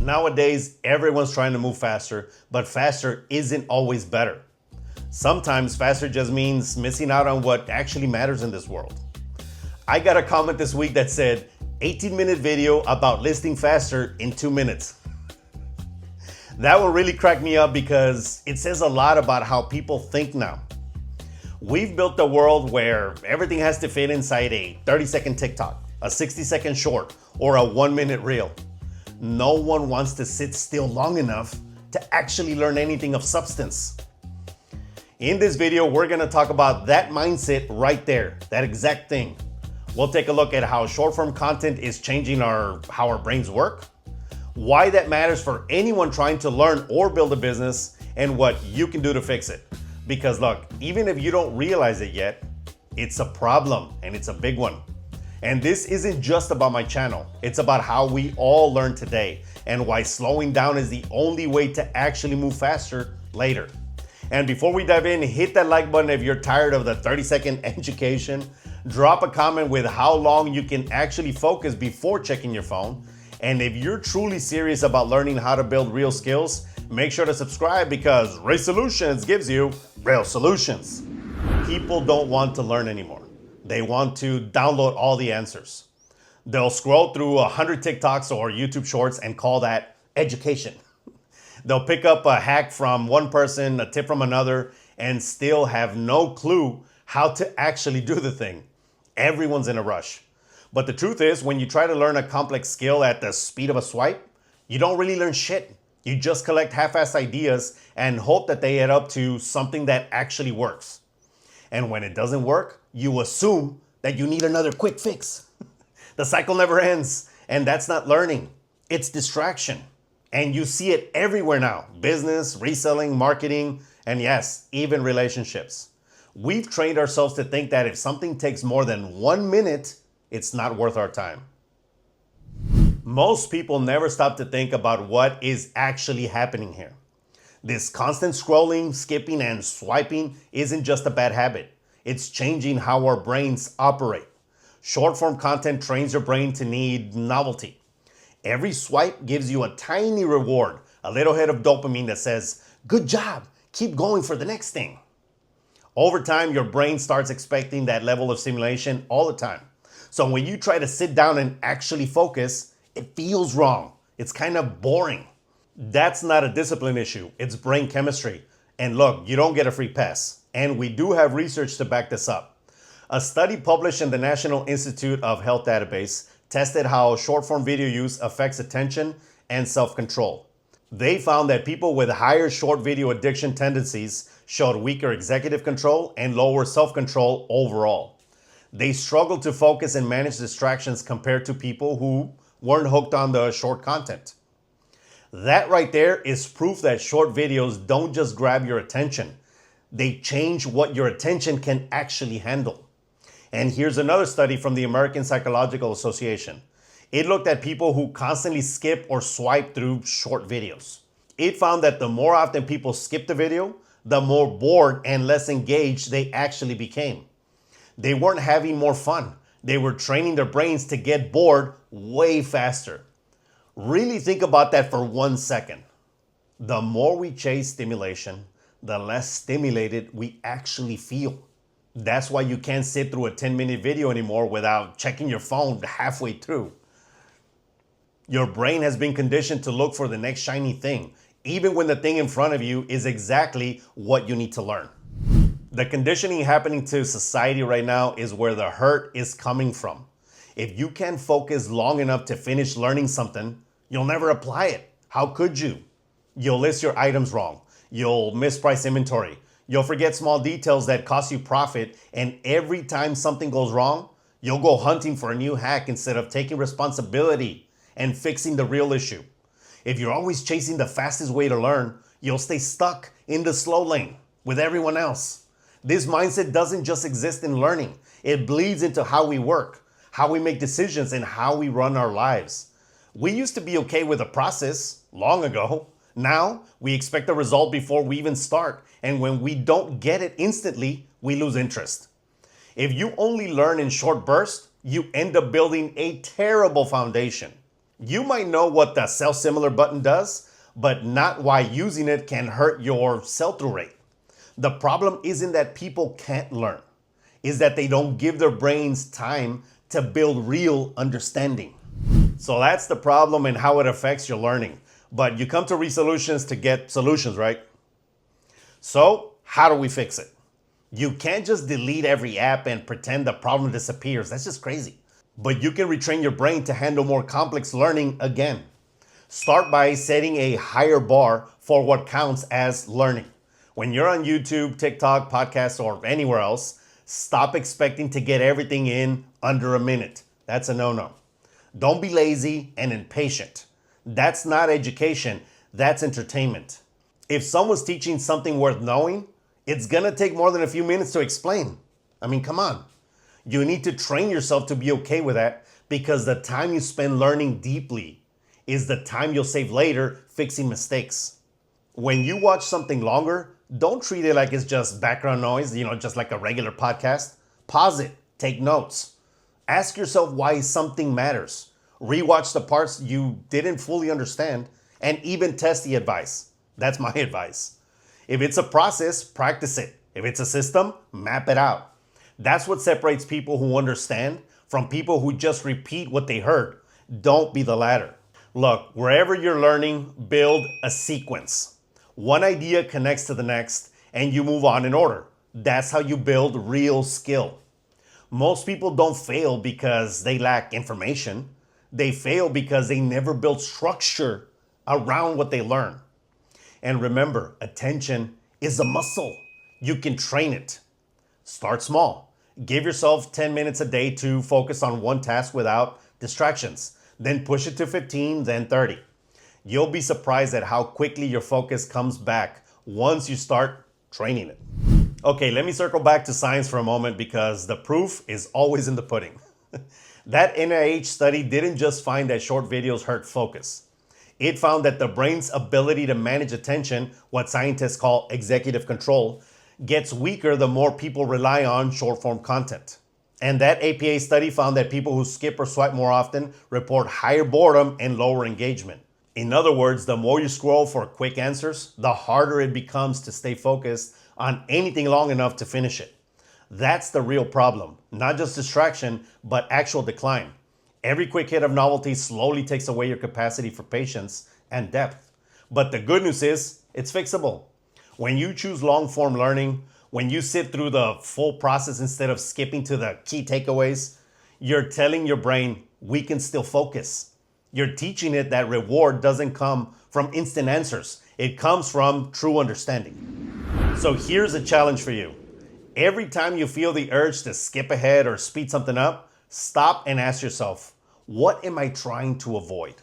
Nowadays, everyone's trying to move faster, but faster isn't always better. Sometimes faster just means missing out on what actually matters in this world. I got a comment this week that said, 18-minute video about listing faster in 2 minutes. That one really cracked me up because it says a lot about how people think now. We've built a world where everything has to fit inside a 30-second TikTok, a 60-second short, or a 1-minute reel. No one wants to sit still long enough to actually learn anything of substance. In this video, we're gonna talk about that mindset right there, that exact thing. We'll take a look at how short-form content is changing how our brains work, why that matters for anyone trying to learn or build a business, and what you can do to fix it. Because look, even if you don't realize it yet, it's a problem and it's a big one. And this isn't just about my channel. It's about how we all learn today and why slowing down is the only way to actually move faster later. And before we dive in, hit that like button if you're tired of the 30-second education. Drop a comment with how long you can actually focus before checking your phone. And if you're truly serious about learning how to build real skills, make sure to subscribe because Resellers gives you real solutions. People don't want to learn anymore. They want to download all the answers. They'll scroll through 100 TikToks or YouTube shorts and call that education. They'll pick up a hack from one person, a tip from another, and still have no clue how to actually do the thing. Everyone's in a rush. But the truth is, when you try to learn a complex skill at the speed of a swipe, you don't really learn shit. You just collect half-assed ideas and hope that they add up to something that actually works. And when it doesn't work, you assume that you need another quick fix. The cycle never ends, and that's not learning. It's distraction. And you see it everywhere now. Business, reselling, marketing, and yes, even relationships. We've trained ourselves to think that if something takes more than 1 minute, it's not worth our time. Most people never stop to think about what is actually happening here. This constant scrolling, skipping, and swiping isn't just a bad habit. It's changing how our brains operate. Short-form content trains your brain to need novelty. Every swipe gives you a tiny reward, a little hit of dopamine that says, good job, keep going for the next thing. Over time, your brain starts expecting that level of stimulation all the time. So when you try to sit down and actually focus, it feels wrong. It's kind of boring. That's not a discipline issue, it's brain chemistry. And look, you don't get a free pass. And we do have research to back this up. A study published in the National Institute of Health database tested how short-form video use affects attention and self-control. They found that people with higher short video addiction tendencies showed weaker executive control and lower self-control overall. They struggled to focus and manage distractions compared to people who weren't hooked on the short content. That right there is proof that short videos don't just grab your attention. They change what your attention can actually handle. And here's another study from the American Psychological Association. It looked at people who constantly skip or swipe through short videos. It found that the more often people skipped the video, the more bored and less engaged they actually became. They weren't having more fun. They were training their brains to get bored way faster. Really think about that for 1 second. The more we chase stimulation, the less stimulated we actually feel. That's why you can't sit through a 10-minute video anymore without checking your phone halfway through. Your brain has been conditioned to look for the next shiny thing, even when the thing in front of you is exactly what you need to learn. The conditioning happening to society right now is where the hurt is coming from. If you can't focus long enough to finish learning something, you'll never apply it. How could you? You'll list your items wrong. You'll misprice inventory. You'll forget small details that cost you profit. And every time something goes wrong, you'll go hunting for a new hack instead of taking responsibility and fixing the real issue. If you're always chasing the fastest way to learn, you'll stay stuck in the slow lane with everyone else. This mindset doesn't just exist in learning. It bleeds into how we work, how we make decisions, and how we run our lives. We used to be okay with the process long ago. Now, we expect a result before we even start. And when we don't get it instantly, we lose interest. If you only learn in short bursts, you end up building a terrible foundation. You might know what the sell similar button does, but not why using it can hurt your sell-through rate. The problem isn't that people can't learn, is that they don't give their brains time to build real understanding. So that's the problem and how it affects your learning. But you come to Resolutions to get solutions, right? So how do we fix it? You can't just delete every app and pretend the problem disappears. That's just crazy. But you can retrain your brain to handle more complex learning again. Start by setting a higher bar for what counts as learning. When you're on YouTube, TikTok, podcasts, or anywhere else, stop expecting to get everything in under a minute. That's a no-no. Don't be lazy and impatient. That's not education, that's entertainment. If someone's teaching something worth knowing, it's gonna take more than a few minutes to explain. I mean, come on. You need to train yourself to be okay with that, because the time you spend learning deeply is the time you'll save later fixing mistakes. When you watch something longer, don't treat it like it's just background noise, just like a regular podcast. Pause it, take notes. Ask yourself why something matters. Rewatch the parts you didn't fully understand, and even test the advice. That's my advice. If it's a process, practice it. If it's a system, map it out. That's what separates people who understand from people who just repeat what they heard. Don't be the latter. Look, wherever you're learning, build a sequence. One idea connects to the next, and you move on in order. That's how you build real skill. Most people don't fail because they lack information. They fail because they never build structure around what they learn. And remember, attention is a muscle. You can train it. Start small. Give yourself 10 minutes a day to focus on one task without distractions. Then push it to 15, then 30. You'll be surprised at how quickly your focus comes back once you start training it. Okay, let me circle back to science for a moment, because the proof is always in the pudding. That NIH study didn't just find that short videos hurt focus. It found that the brain's ability to manage attention, what scientists call executive control, gets weaker the more people rely on short-form content. And that APA study found that people who skip or swipe more often report higher boredom and lower engagement. In other words, the more you scroll for quick answers, the harder it becomes to stay focused on anything long enough to finish it. That's the real problem. Not just distraction, but actual decline. Every quick hit of novelty slowly takes away your capacity for patience and depth. But the good news is, it's fixable. When you choose long-form learning, when you sit through the full process instead of skipping to the key takeaways, you're telling your brain, we can still focus. You're teaching it that reward doesn't come from instant answers. It comes from true understanding. So here's a challenge for you. Every time you feel the urge to skip ahead or speed something up, stop and ask yourself, what am I trying to avoid?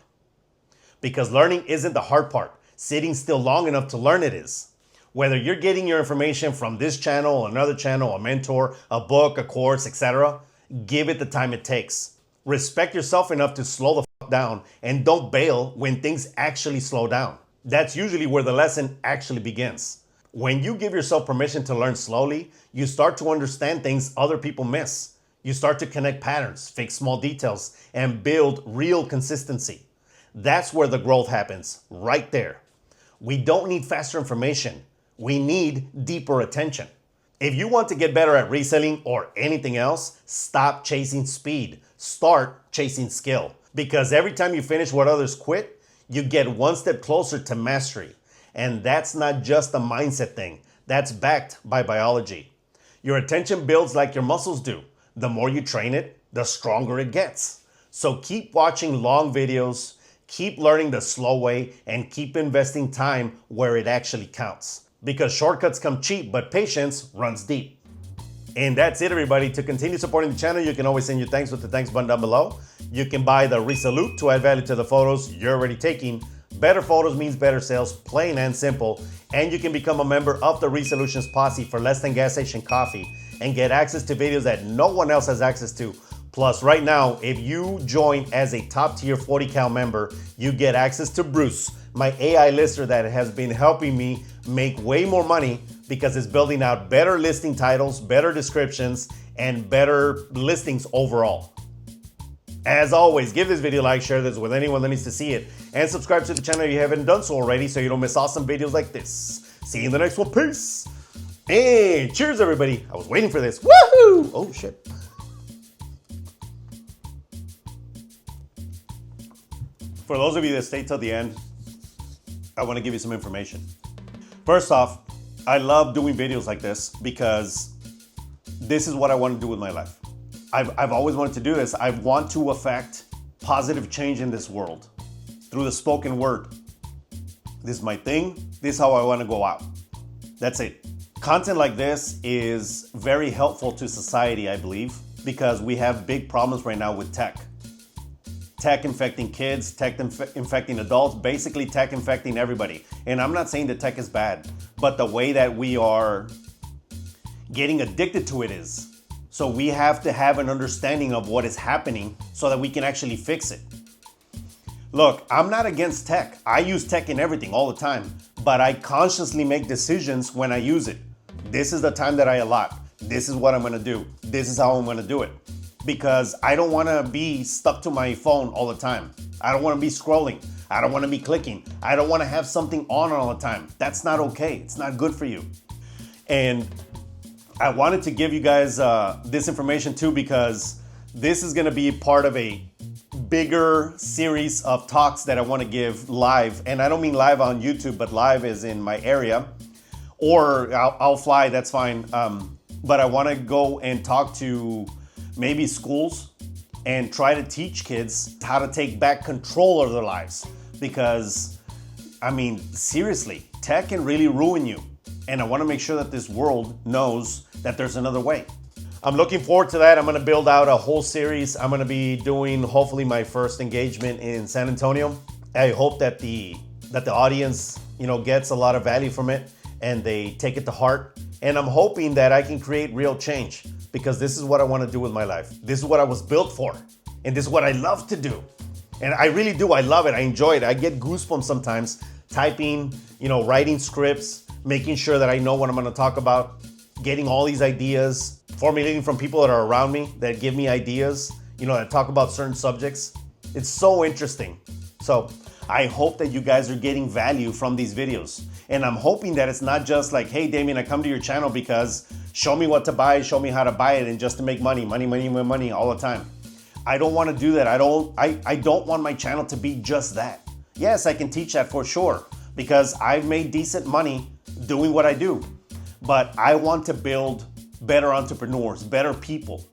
Because learning isn't the hard part. Sitting still long enough to learn it is. Whether you're getting your information from this channel, another channel, a mentor, a book, a course, etc., give it the time it takes. Respect yourself enough to slow the fuck down, and don't bail when things actually slow down. That's usually where the lesson actually begins. When you give yourself permission to learn slowly, you start to understand things other people miss. You start to connect patterns, fix small details, and build real consistency. That's where the growth happens, right there. We don't need faster information. We need deeper attention. If you want to get better at reselling or anything else, stop chasing speed. Start chasing skill. Because every time you finish what others quit, you get one step closer to mastery. And that's not just a mindset thing. That's backed by biology. Your attention builds like your muscles do. The more you train it, the stronger it gets. So keep watching long videos, keep learning the slow way, and keep investing time where it actually counts. Because shortcuts come cheap, but patience runs deep. And that's it, everybody. To continue supporting the channel, you can always send your thanks with the thanks button down below. You can buy the Resalute to add value to the photos you're already taking. Better photos means better sales, plain and simple. And you can become a member of the Resellers posse for less than gas station coffee and get access to videos that no one else has access to. Plus, right now, if you join as a top tier 40 cal member, you get access to Bruce, my AI lister that has been helping me make way more money because it's building out better listing titles, better descriptions, and better listings overall. As always, give this video a like, share this with anyone that needs to see it, and subscribe to the channel if you haven't done so already so you don't miss awesome videos like this. See you in the next one. Peace. And cheers, everybody. I was waiting for this. Woohoo! Oh, shit. For those of you that stay till the end, I want to give you some information. First off, I love doing videos like this because this is what I want to do with my life. I've always wanted to do this. I want to affect positive change in this world through the spoken word. This is my thing. This is how I want to go out. That's it. Content like this is very helpful to society, I believe, because we have big problems right now with tech. Tech infecting kids, tech infecting adults, basically tech infecting everybody. And I'm not saying that tech is bad, but the way that we are getting addicted to it is. So we have to have an understanding of what is happening so that we can actually fix it. Look, I'm not against tech. I use tech in everything all the time, but I consciously make decisions when I use it. This is the time that I allot. This is what I'm gonna do. This is how I'm gonna do it. Because I don't wanna be stuck to my phone all the time. I don't wanna be scrolling. I don't wanna be clicking. I don't wanna have something on all the time. That's not okay. It's not good for you. And I wanted to give you guys this information too because this is gonna be part of a bigger series of talks that I wanna give live. And I don't mean live on YouTube, but live is in my area. Or I'll fly, that's fine. But I wanna go and talk to maybe schools and try to teach kids how to take back control of their lives. Because, I mean, seriously, tech can really ruin you. And I wanna make sure that this world knows that there's another way. I'm looking forward to that. I'm gonna build out a whole series. I'm gonna be doing hopefully my first engagement in San Antonio. I hope that the audience, gets a lot of value from it and they take it to heart. And I'm hoping that I can create real change because this is what I wanna do with my life. This is what I was built for. And this is what I love to do. And I really do, I love it, I enjoy it. I get goosebumps sometimes typing, writing scripts, making sure that I know what I'm gonna talk about, getting all these ideas, formulating from people that are around me that give me ideas, that talk about certain subjects. It's so interesting. So I hope that you guys are getting value from these videos. And I'm hoping that it's not just like, hey, Damien, I come to your channel because show me what to buy, show me how to buy it, and just to make money all the time. I don't want to do that. I don't want my channel to be just that. Yes, I can teach that for sure because I've made decent money doing what I do. But I want to build better entrepreneurs, better people,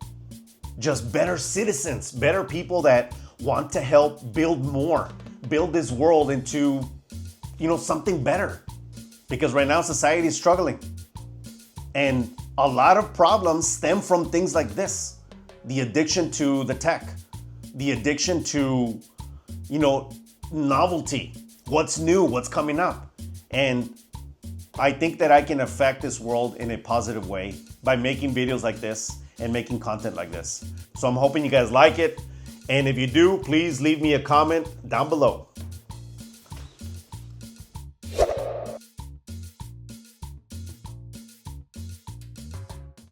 just better citizens, better people that want to help build more, build this world into, something better. Because right now society is struggling. And a lot of problems stem from things like this. The addiction to the tech, the addiction to, novelty, what's new, what's coming up. And I think that I can affect this world in a positive way by making videos like this and making content like this. So I'm hoping you guys like it. And if you do, please leave me a comment down below.